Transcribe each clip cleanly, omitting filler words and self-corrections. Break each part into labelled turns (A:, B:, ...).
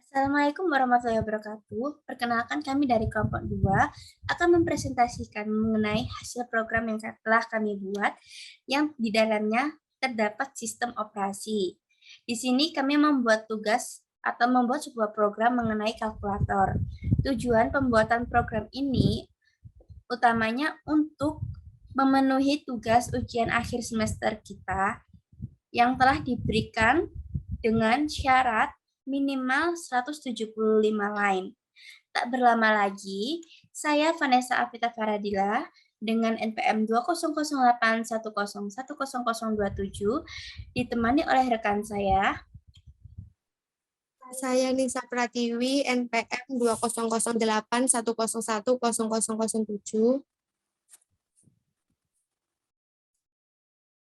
A: Assalamualaikum warahmatullahi wabarakatuh. Perkenalkan kami dari kelompok 2 akan mempresentasikan mengenai hasil program yang telah kami buat yang di dalamnya terdapat sistem operasi. Di sini kami membuat tugas atau membuat sebuah program mengenai kalkulator. Tujuan pembuatan program ini utamanya untuk memenuhi tugas ujian akhir semester kita yang telah diberikan dengan syarat minimal 175 line. Tak berlama lagi, saya Vanessa Afita Faradila dengan NPM 20081010027 ditemani oleh rekan saya.
B: Saya Nisa Pratiwi, NPM 20081010007.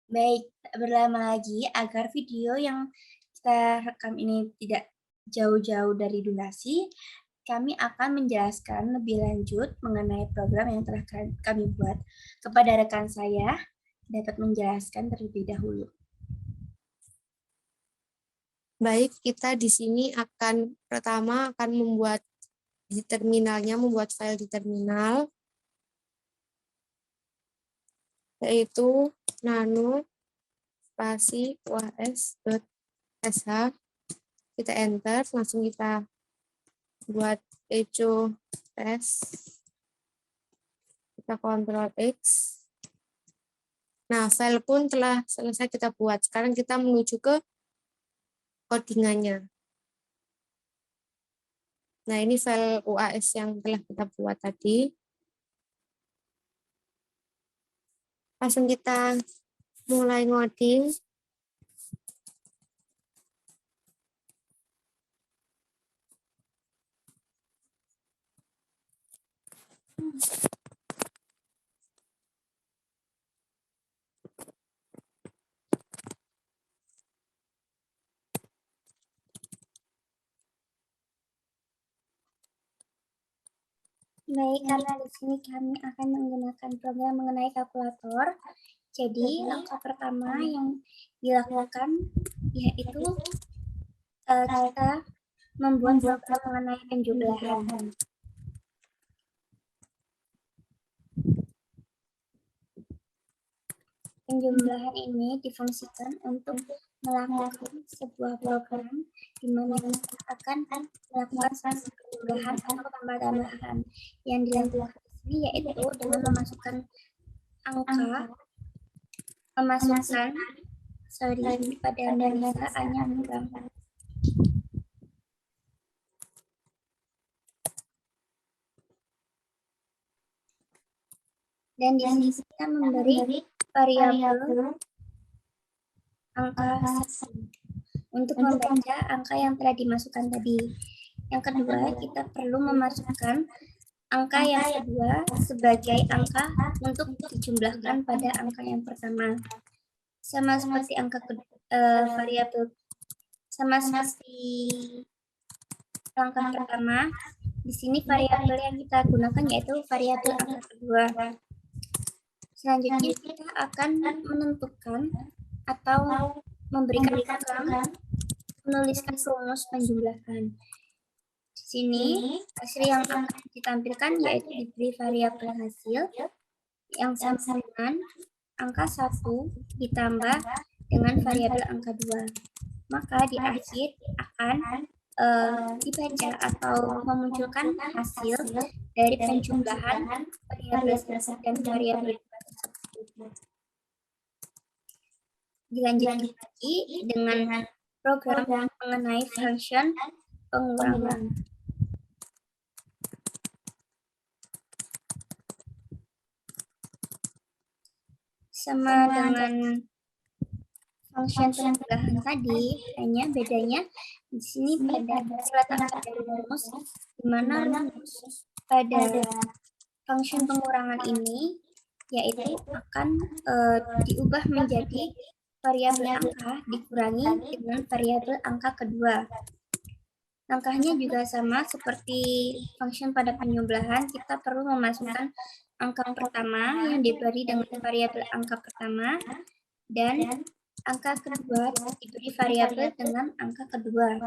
A: Baik, tak berlama lagi agar video yang kita rekam ini tidak jauh-jauh dari durasi, kami akan menjelaskan lebih lanjut mengenai program yang telah kami buat. Kepada rekan saya, dapat menjelaskan terlebih dahulu.
B: Baik, kita di sini pertama akan membuat di terminalnya, membuat file di terminal, yaitu nano spasi uas.sh. Kita enter, langsung kita buat echo test. Kita Ctrl X. Nah, file pun telah selesai kita buat. Sekarang kita menuju ke codingannya. Nah, ini file UAS yang telah kita buat tadi. Langsung kita mulai ngoding.
A: Baik, karena di sini kami akan menggunakan program mengenai kalkulator. Jadi, langkah pertama yang dilakukan yaitu kita membuat program mengenai penjumlahan. Penjumlahan ini difungsikan untuk melakukan sebuah program di mana kita akan melakukan penjumlahan atau tambah-tambahan. Yang dilakukan di sini yaitu dengan memasukkan pada analisa hanya kurang. Dan di sini kita memberi variabel angka untuk membaca angka yang telah dimasukkan tadi. Yang kedua, kita perlu memasukkan angka yang kedua sebagai angka untuk dijumlahkan pada angka yang pertama. Sama seperti variabel, sama seperti langkah pertama, di sini variabel yang kita gunakan yaitu variabel angka kedua. Selanjutnya kita akan menentukan atau memberikan program menuliskan rumus penjumlahan. Di sini hasil yang akan ditampilkan yaitu diberi variabel hasil yang sama dengan angka 1 ditambah dengan variabel angka 2. Maka di akhir akan dibaca atau memunculkan hasil dari penjumlahan variabel dan variabel. Dilanjutkan lagi dengan program mengenai function pengurangan. Sama dengan function penjumlahan tadi, hanya bedanya di sini pada letakkan dari rumus, di mana rumus pada function pengurangan ini yaitu akan diubah menjadi variabel angka dikurangi dengan variabel angka kedua. Langkahnya juga sama seperti function pada penjumlahan, kita perlu memasukkan angka pertama yang diberi dengan variabel angka pertama dan angka kedua diberi variabel dengan angka kedua.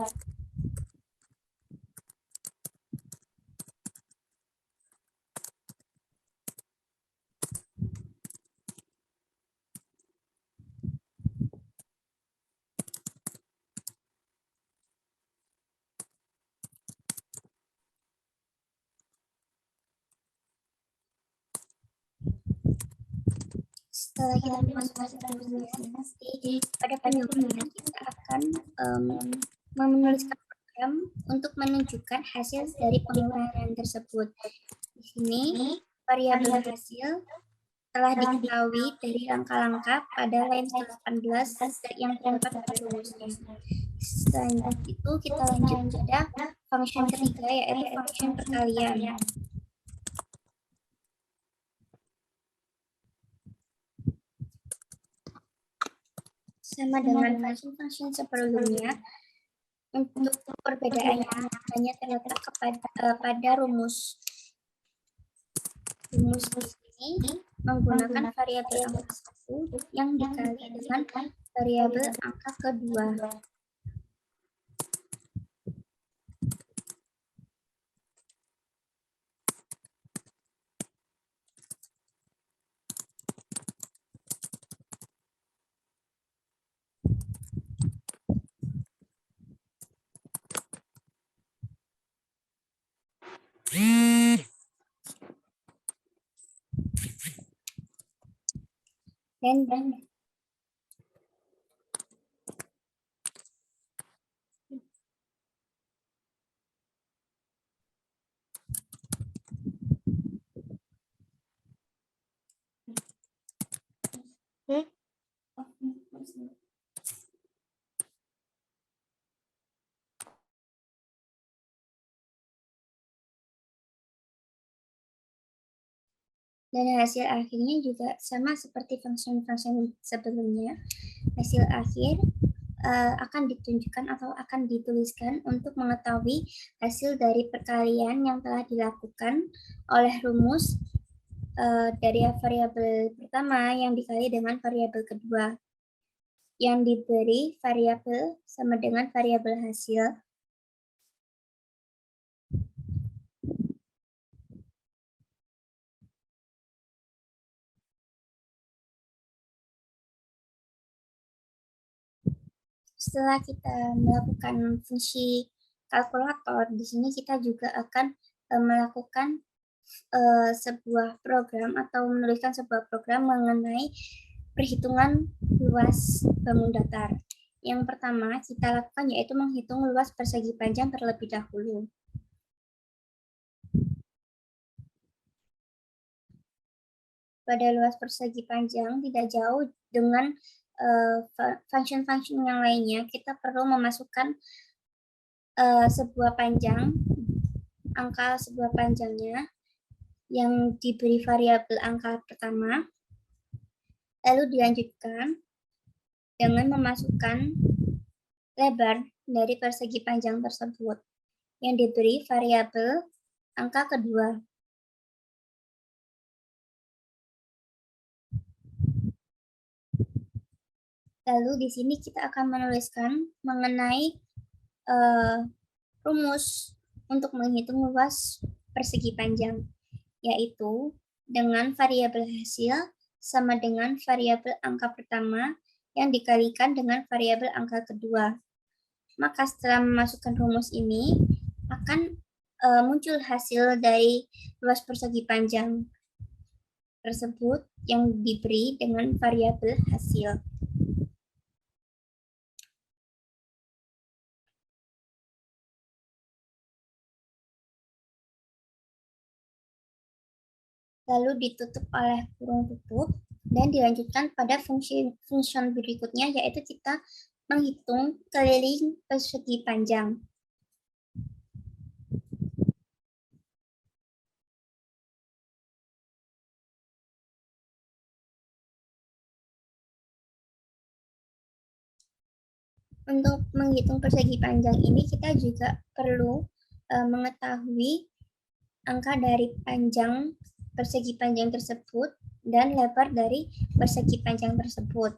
A: Setelah kita memasukkan rumusnya, nanti pada penyusunan kita akan menuliskan program untuk menunjukkan hasil dari pengurangan tersebut. Di sini variabel hasil telah diketahui dari langkah-langkah pada line 18 yang terdapat pada rumusnya. Selanjutnya itu kita lanjut pada function ketiga, yaitu function perkalian. Sama dengan function-function sebelumnya, untuk perbedaannya hanya terletak pada rumus. Rumus ini menggunakan variabel angka 1 yang dikali dengan variabel angka kedua. Dan hasil akhirnya juga sama seperti function-function sebelumnya. Hasil akhir akan ditunjukkan atau akan dituliskan untuk mengetahui hasil dari perkalian yang telah dilakukan oleh rumus dari variabel pertama yang dikali dengan variabel kedua, yang diberi variabel sama dengan variabel hasil. Setelah kita melakukan fungsi kalkulator, di sini kita juga akan melakukan sebuah program atau menuliskan sebuah program mengenai perhitungan luas bangun datar. Yang pertama kita lakukan yaitu menghitung luas persegi panjang terlebih dahulu. Pada luas persegi panjang tidak jauh dengan function-function yang lainnya, kita perlu memasukkan sebuah panjang, angka sebuah panjangnya yang diberi variabel angka pertama, lalu dilanjutkan dengan memasukkan lebar dari persegi panjang tersebut yang diberi variabel angka kedua. Lalu di sini kita akan menuliskan mengenai rumus untuk menghitung luas persegi panjang, yaitu dengan variabel hasil sama dengan variabel angka pertama yang dikalikan dengan variabel angka kedua. Maka setelah memasukkan rumus ini akan muncul hasil dari luas persegi panjang tersebut yang diberi dengan variabel hasil. Lalu ditutup oleh kurung tutup dan dilanjutkan pada function berikutnya, yaitu kita menghitung keliling persegi panjang. Untuk menghitung persegi panjang ini kita juga perlu mengetahui angka dari panjang persegi panjang tersebut dan lebar dari persegi panjang tersebut,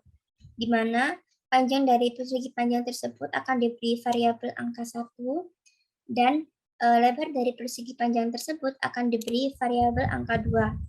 A: di mana panjang dari persegi panjang tersebut akan diberi variabel angka 1 dan lebar dari persegi panjang tersebut akan diberi variabel angka 2.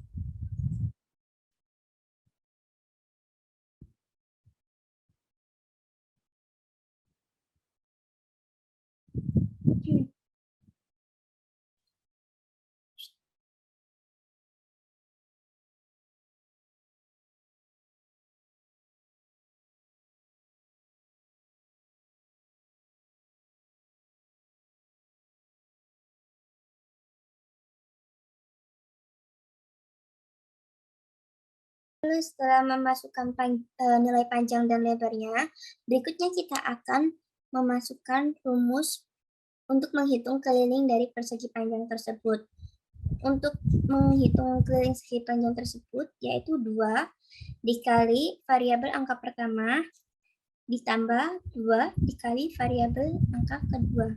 A: Lalu setelah memasukkan nilai panjang dan lebarnya, berikutnya kita akan memasukkan rumus untuk menghitung keliling dari persegi panjang tersebut. Untuk menghitung keliling segi panjang tersebut, yaitu 2 dikali variabel angka pertama ditambah 2 dikali variabel angka kedua.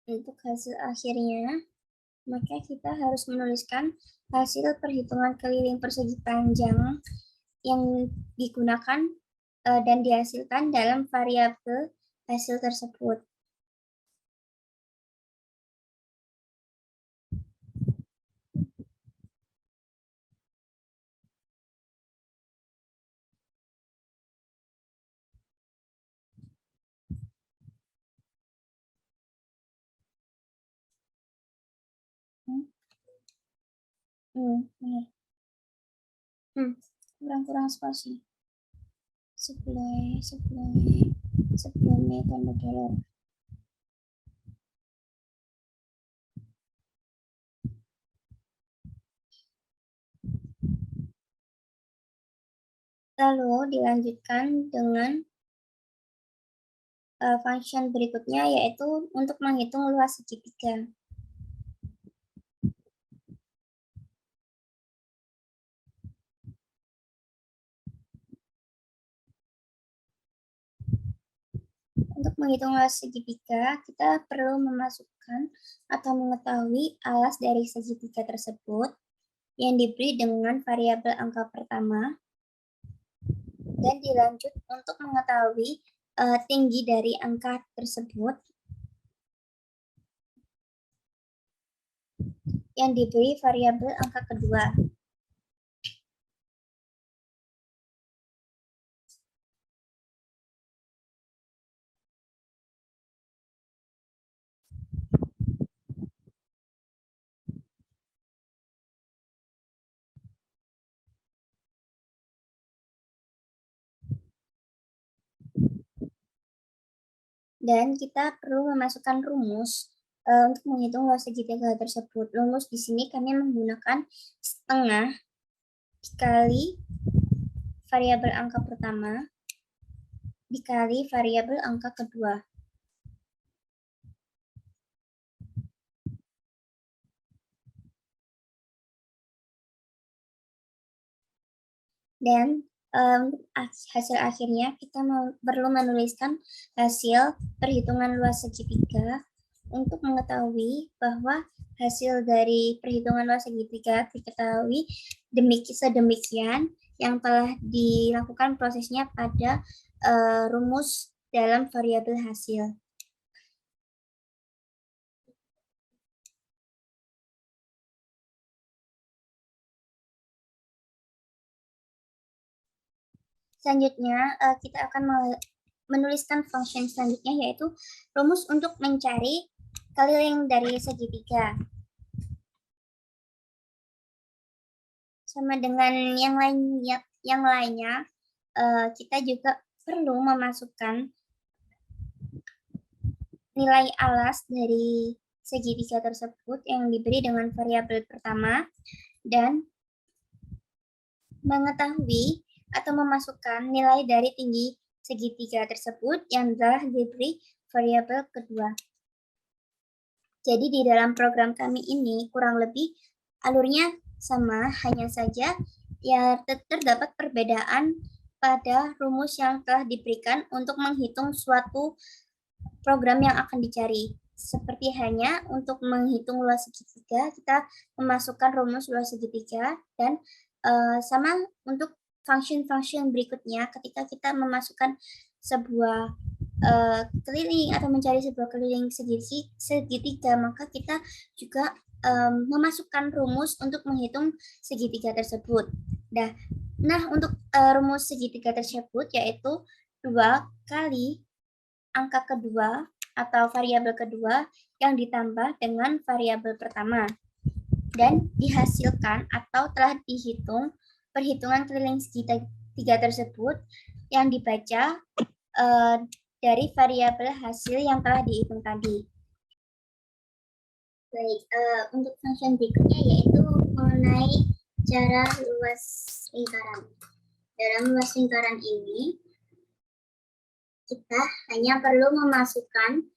A: Untuk hasil akhirnya, maka kita harus menuliskan hasil perhitungan keliling persegi panjang yang digunakan dan dihasilkan dalam variabel hasil tersebut. Kurang spasi. Sebelumnya tanda dolar. Lalu dilanjutkan dengan function berikutnya, yaitu untuk menghitung luas segitiga. Untuk menghitung luas segitiga, kita perlu memasukkan atau mengetahui alas dari segitiga tersebut yang diberi dengan variabel angka pertama, dan dilanjut untuk mengetahui tinggi dari angka tersebut yang diberi variabel angka kedua. Dan kita perlu memasukkan rumus untuk menghitung luas segitiga tersebut. Rumus di sini kami menggunakan setengah dikali variabel angka pertama dikali variabel angka kedua. Dan hasil akhirnya kita perlu menuliskan hasil perhitungan luas segitiga untuk mengetahui bahwa hasil dari perhitungan luas segitiga diketahui sedemikian yang telah dilakukan prosesnya pada rumus dalam variabel hasil. Selanjutnya, kita akan menuliskan function selanjutnya, yaitu rumus untuk mencari keliling dari segitiga. Sama dengan yang lainnya, kita juga perlu memasukkan nilai alas dari segitiga tersebut yang diberi dengan variabel pertama, dan mengetahui atau memasukkan nilai dari tinggi segitiga tersebut yang telah diberi variabel kedua. Jadi di dalam program kami ini kurang lebih alurnya sama, hanya saja ya terdapat perbedaan pada rumus yang telah diberikan untuk menghitung suatu program yang akan dicari. Seperti hanya untuk menghitung luas segitiga, kita memasukkan rumus luas segitiga, dan sama untuk function-function berikutnya ketika kita memasukkan sebuah keliling atau mencari sebuah keliling segitiga, maka kita juga memasukkan rumus untuk menghitung segitiga tersebut. Nah, untuk rumus segitiga tersebut yaitu 2 kali angka kedua atau variabel kedua yang ditambah dengan variabel pertama, dan dihasilkan atau telah dihitung perhitungan keliling tiga tersebut yang dibaca dari variabel hasil yang telah dihitung tadi. Baik, untuk function berikutnya yaitu mengenai cara luas lingkaran. Dalam luas lingkaran ini, kita hanya perlu memasukkan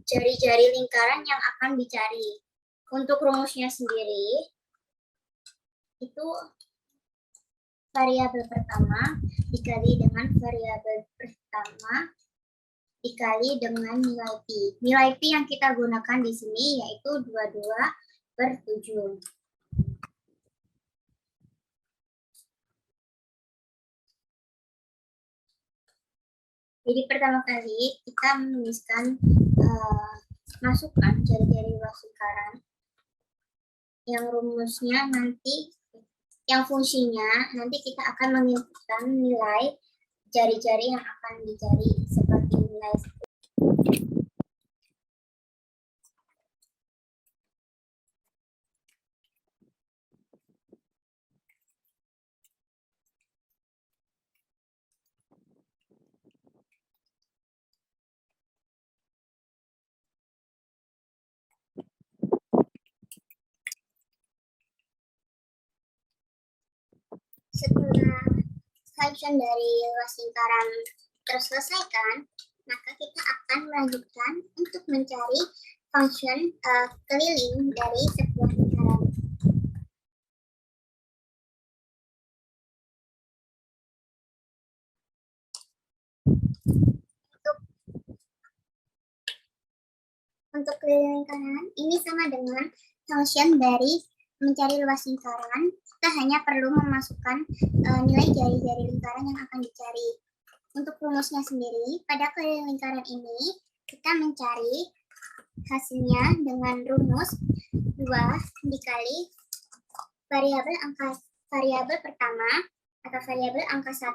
A: jari-jari lingkaran yang akan dicari. Untuk rumusnya sendiri, itu variabel pertama dikali dengan variabel pertama dikali dengan nilai Pi. Nilai Pi yang kita gunakan di sini yaitu 22/7. Jadi pertama kali kita menuliskan masukkan jari-jari luas lingkaran yang rumusnya nanti, yang fungsinya nanti kita akan menginputkan nilai jari-jari yang akan dicari seperti nilai setelah function dari luas lingkaran terselesaikan, maka kita akan melanjutkan untuk mencari function keliling dari sebuah lingkaran. Untuk keliling lingkaran ini sama dengan function dari mencari luas lingkaran. Kita hanya perlu memasukkan nilai jari-jari lingkaran yang akan dicari. Untuk rumusnya sendiri, pada keliling lingkaran ini kita mencari hasilnya dengan rumus 2 dikali variabel pertama atau variabel angka 1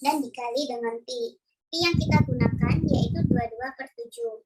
A: dan dikali dengan Pi. Pi yang kita gunakan yaitu 22/7.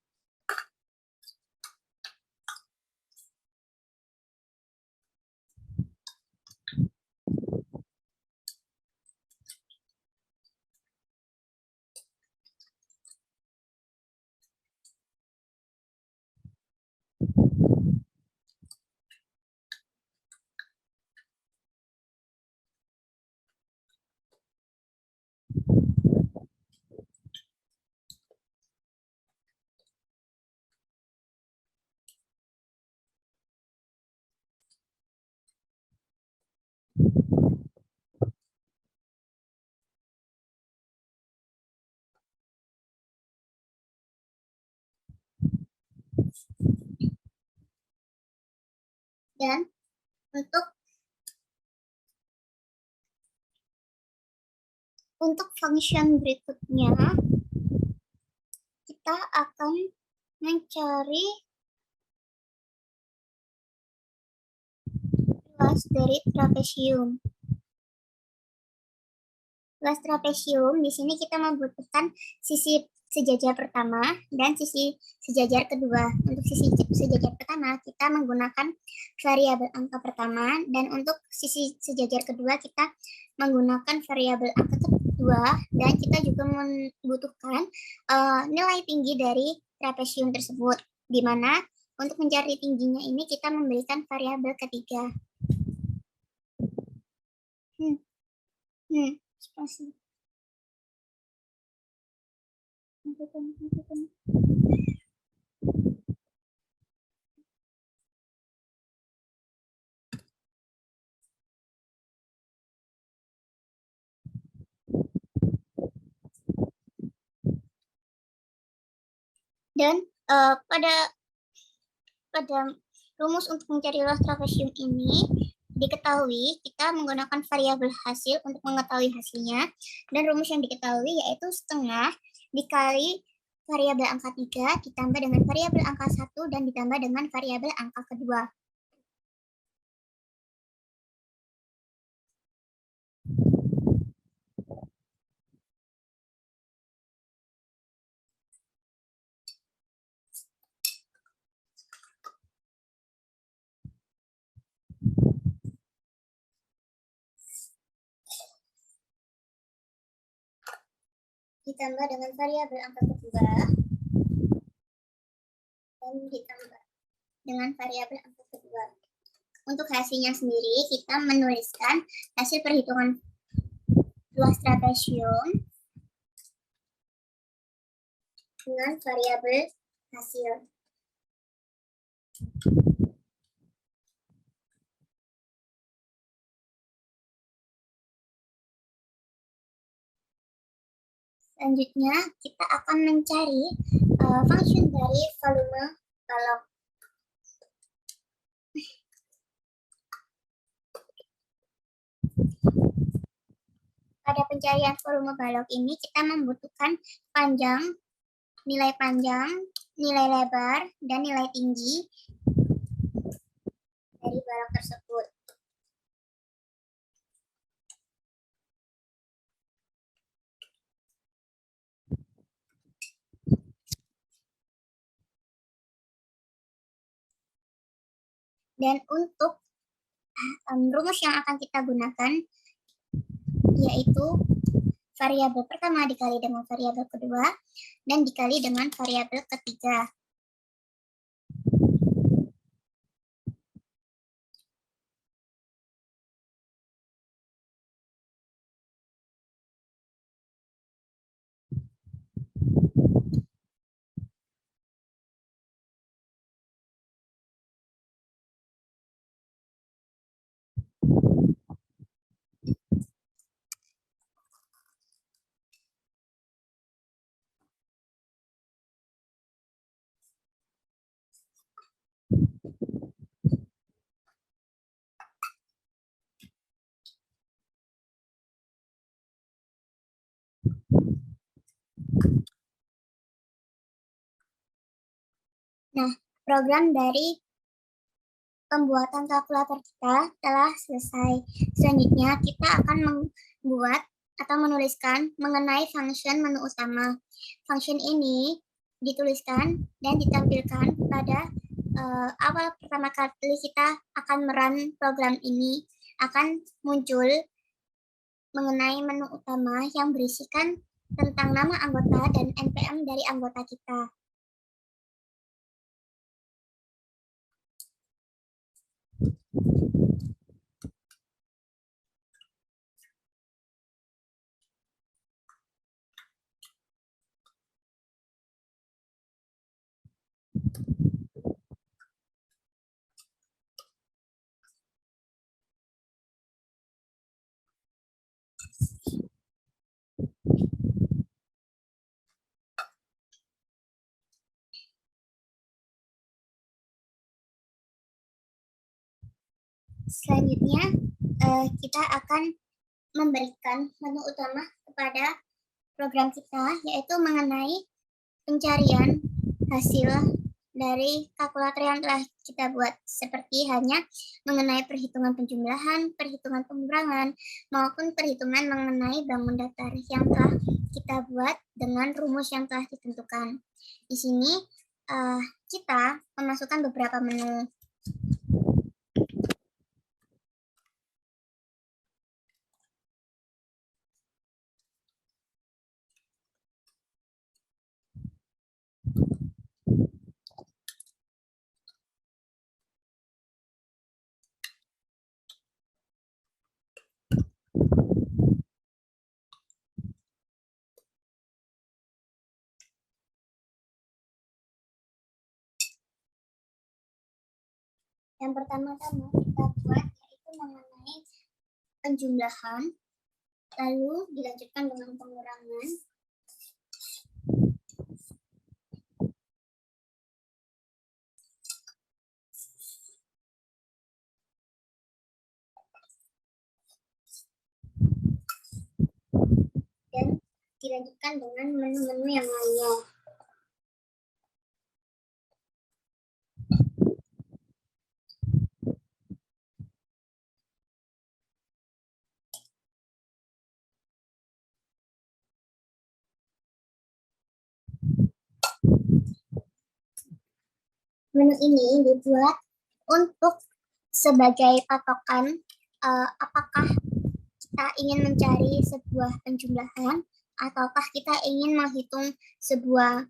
A: Dan untuk function berikutnya kita akan mencari luas dari trapesium. Luas trapesium di sini kita membutuhkan sisi sejajar pertama dan sisi sejajar kedua. Untuk sisi sejajar pertama kita menggunakan variabel angka pertama dan untuk sisi sejajar kedua kita menggunakan variabel angka kedua dan kita juga membutuhkan nilai tinggi dari trapesium tersebut, di mana untuk mencari tingginya ini kita memberikan variabel ketiga. Spasi. Dan pada rumus untuk mencari luas trapesium ini diketahui kita menggunakan variabel hasil untuk mengetahui hasilnya, dan rumus yang diketahui yaitu setengah dikali variabel angka 3 ditambah dengan variabel angka 1 dan ditambah dengan variabel angka kedua. ditambah dengan variabel angka kedua dan ditambah dengan variabel angka kedua. Untuk hasilnya sendiri kita menuliskan hasil perhitungan luas trapesium dengan variabel hasil. Selanjutnya kita akan mencari function dari volume balok. Pada pencarian volume balok ini kita membutuhkan nilai panjang, nilai lebar, dan nilai tinggi dari balok tersebut. Dan untuk rumus yang akan kita gunakan yaitu variabel pertama dikali dengan variabel kedua dan dikali dengan variabel ketiga. Nah, program dari pembuatan kalkulator kita telah selesai. Selanjutnya, kita akan membuat atau menuliskan mengenai function menu utama. Function ini dituliskan dan ditampilkan pada awal pertama kali kita akan merun program ini, akan muncul mengenai menu utama yang berisikan tentang nama anggota dan NPM dari anggota kita. Selanjutnya, kita akan memberikan menu utama kepada program kita, yaitu mengenai pencarian hasil dari kalkulator yang telah kita buat, seperti hanya mengenai perhitungan penjumlahan, perhitungan pengurangan, maupun perhitungan mengenai bangun datar yang telah kita buat dengan rumus yang telah ditentukan. Di sini kita memasukkan beberapa menu. Yang pertama-tama kita buat yaitu mengenai penjumlahan, lalu dilanjutkan dengan pengurangan, dan dilanjutkan dengan menu-menu yang lainnya. Menu ini dibuat untuk sebagai patokan apakah kita ingin mencari sebuah penjumlahan
C: ataukah kita ingin menghitung sebuah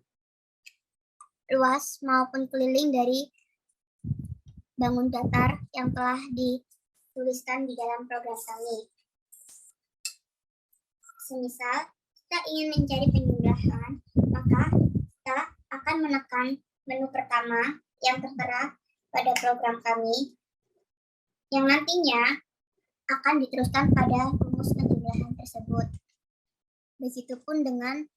C: luas maupun keliling dari bangun datar yang telah dituliskan di dalam program kami. Semisal kita ingin mencari penjumlahan, maka kita akan menekan menu pertama yang tertera pada program kami, yang nantinya akan diteruskan pada rumus penjumlahan tersebut. Begitupun dengan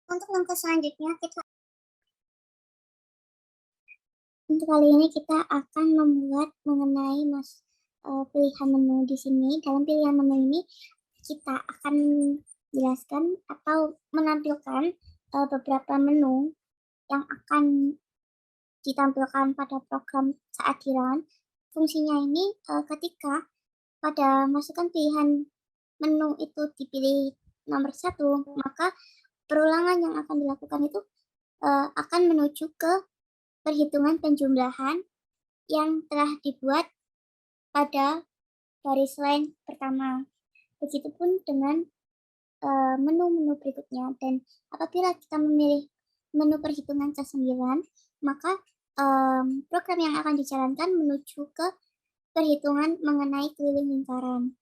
C: untuk langkah selanjutnya untuk kali ini kita akan membuat mengenai pilihan menu di sini. Dalam pilihan menu ini kita akan jelaskan atau menampilkan beberapa menu yang akan ditampilkan pada program saat di-run. Fungsinya ini ketika pada masukan pilihan menu itu dipilih nomor 1, maka perulangan yang akan dilakukan itu akan menuju ke perhitungan penjumlahan yang telah dibuat pada baris line pertama. Begitupun dengan menu-menu berikutnya. Dan apabila kita memilih menu perhitungan ke-9, maka program yang akan dijalankan menuju ke perhitungan mengenai keliling lingkaran.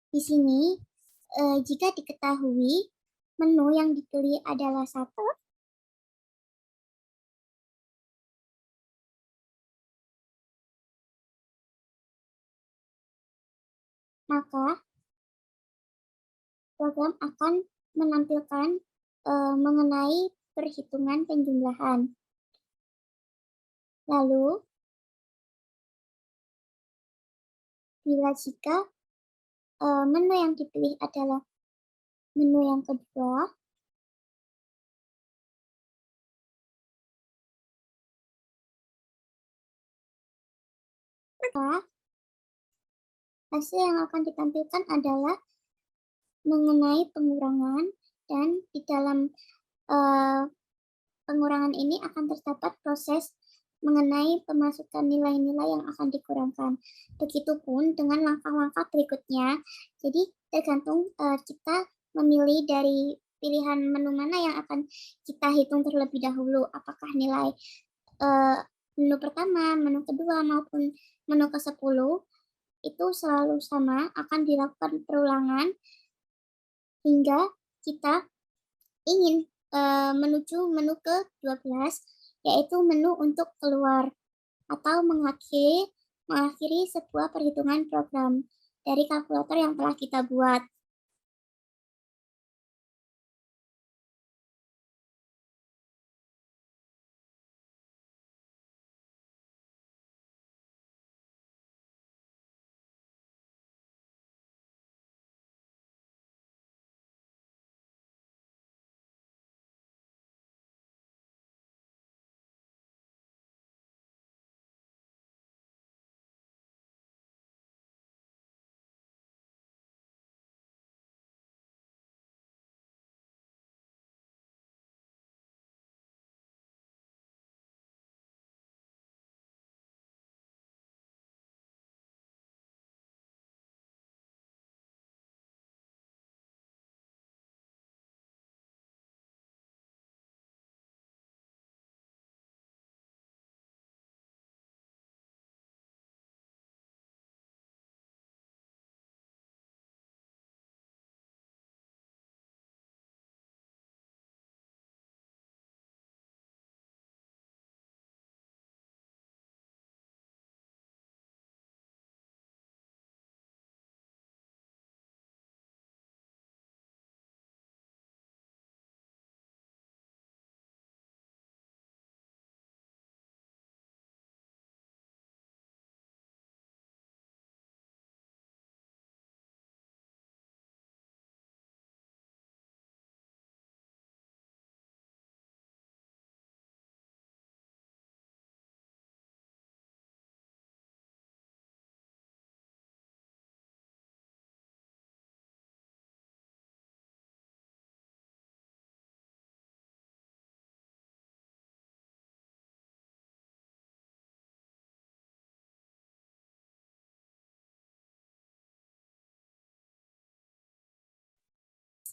C: Di sini, jika diketahui menu yang dipilih adalah 1, maka program akan menampilkan mengenai perhitungan penjumlahan. Lalu, jika menu yang dipilih adalah menu yang kedua, maka hasil yang akan ditampilkan adalah mengenai pengurangan, dan di dalam pengurangan ini akan terdapat proses mengenai pemasukan nilai-nilai yang akan dikurangkan. Begitupun dengan langkah-langkah berikutnya. Jadi tergantung kita memilih dari pilihan menu mana yang akan kita hitung terlebih dahulu. Apakah nilai menu pertama, menu kedua, maupun menu ke-10. itu selalu sama, akan dilakukan perulangan hingga kita ingin menuju menu ke-12, yaitu menu untuk keluar atau mengakhiri sebuah perhitungan program dari kalkulator yang telah kita buat.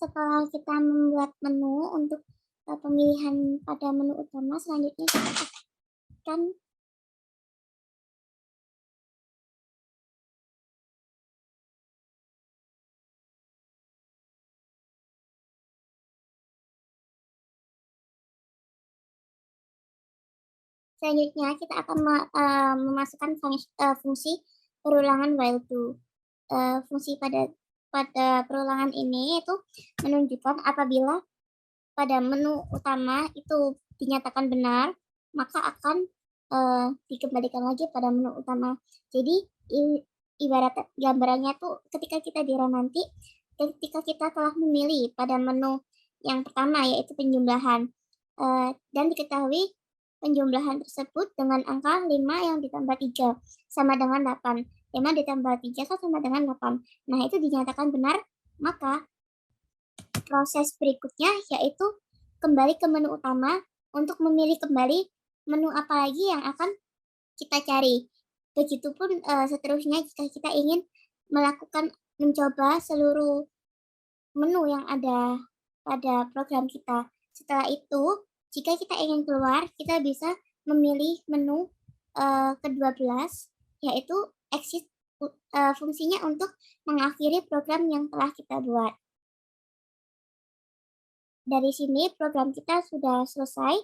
C: Setelah kita membuat menu untuk pemilihan pada menu utama, selanjutnya kita akan memasukkan fungsi perulangan while do. Fungsi pada perulangan ini itu menunjukkan apabila pada menu utama itu dinyatakan benar, maka akan dikembalikan lagi pada menu utama. Jadi ibarat gambarannya tuh ketika kita di RAM nanti, ketika kita telah memilih pada menu yang pertama yaitu penjumlahan, dan diketahui penjumlahan tersebut dengan angka 5 yang ditambah 3 sama dengan 8. 5 ditambah 3 sama dengan 8. Nah, itu dinyatakan benar, maka proses berikutnya yaitu kembali ke menu utama untuk memilih kembali menu apa lagi yang akan kita cari. Begitupun seterusnya jika kita ingin mencoba seluruh menu yang ada pada program kita. Setelah itu, jika kita ingin keluar, kita bisa memilih menu ke-12, yaitu exit, fungsinya untuk mengakhiri program yang telah kita buat. Dari sini program kita sudah selesai.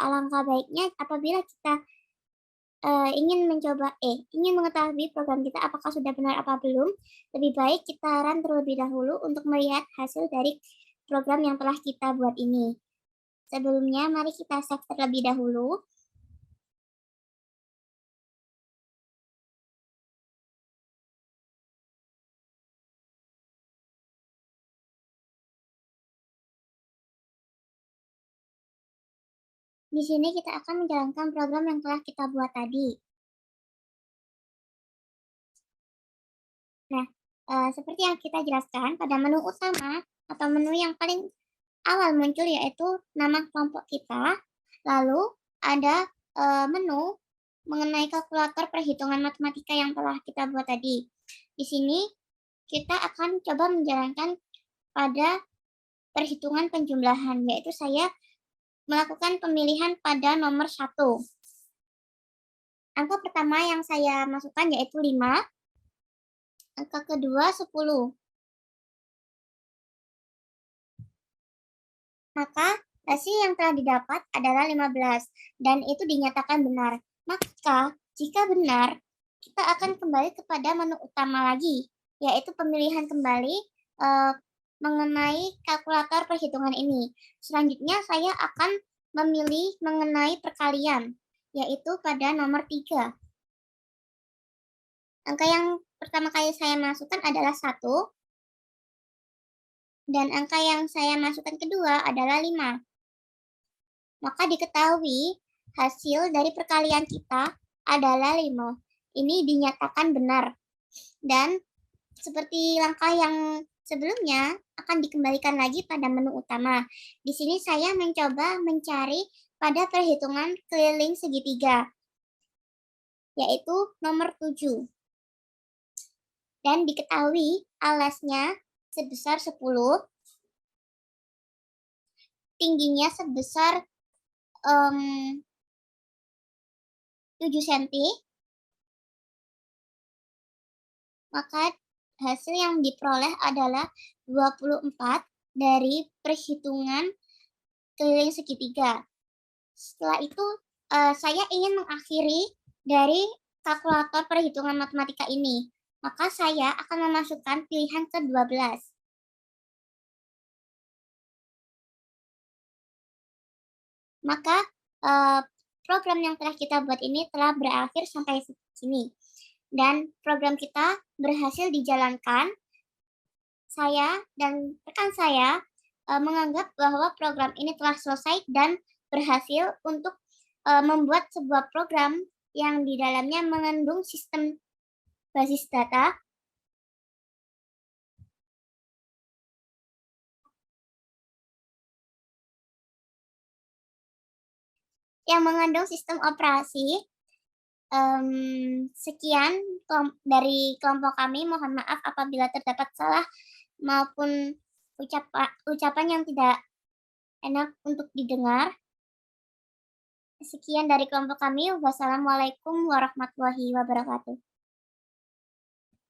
C: Alangkah baiknya apabila kita ingin mengetahui program kita apakah sudah benar apa belum, lebih baik kita run terlebih dahulu untuk melihat hasil dari program yang telah kita buat ini. Sebelumnya, mari kita save terlebih dahulu. Di sini kita akan menjalankan program yang telah kita buat tadi. Nah, seperti yang kita jelaskan, pada menu utama atau menu yang paling awal muncul yaitu nama kelompok kita, lalu ada menu mengenai kalkulator perhitungan matematika yang telah kita buat tadi. Di sini kita akan coba menjalankan pada perhitungan penjumlahan, yaitu saya melakukan pemilihan pada nomor 1. Angka pertama yang saya masukkan yaitu 5, Angka kedua 10. Maka hasil yang telah didapat adalah 15 dan itu dinyatakan benar. Maka jika benar, kita akan kembali kepada menu utama lagi, yaitu pemilihan kembali mengenai kalkulator perhitungan ini. Selanjutnya saya akan memilih mengenai perkalian, yaitu pada nomor 3. Angka yang pertama kali saya masukkan adalah 1, dan angka yang saya masukkan kedua adalah 5. Maka diketahui hasil dari perkalian kita adalah 5. Ini dinyatakan benar. Dan seperti langkah yang sebelumnya akan dikembalikan lagi pada menu utama. Di sini saya mencoba mencari pada perhitungan keliling segitiga, yaitu nomor 7. Dan diketahui alasnya sebesar 10, tingginya sebesar 7 cm, maka hasil yang diperoleh adalah 24 dari perhitungan keliling segitiga. Setelah itu, saya ingin mengakhiri dari kalkulator perhitungan matematika ini. Maka saya akan memasukkan pilihan ke-12. Maka program yang telah kita buat ini telah berakhir sampai sini. Dan program kita berhasil dijalankan. Saya dan rekan saya menganggap bahwa program ini telah selesai dan berhasil untuk membuat sebuah program yang di dalamnya mengandung sistem basis data yang mengandung sistem operasi. Sekian dari kelompok kami. Mohon maaf apabila terdapat salah maupun ucapan yang tidak enak untuk didengar. Sekian dari kelompok kami. Wassalamualaikum warahmatullahi wabarakatuh.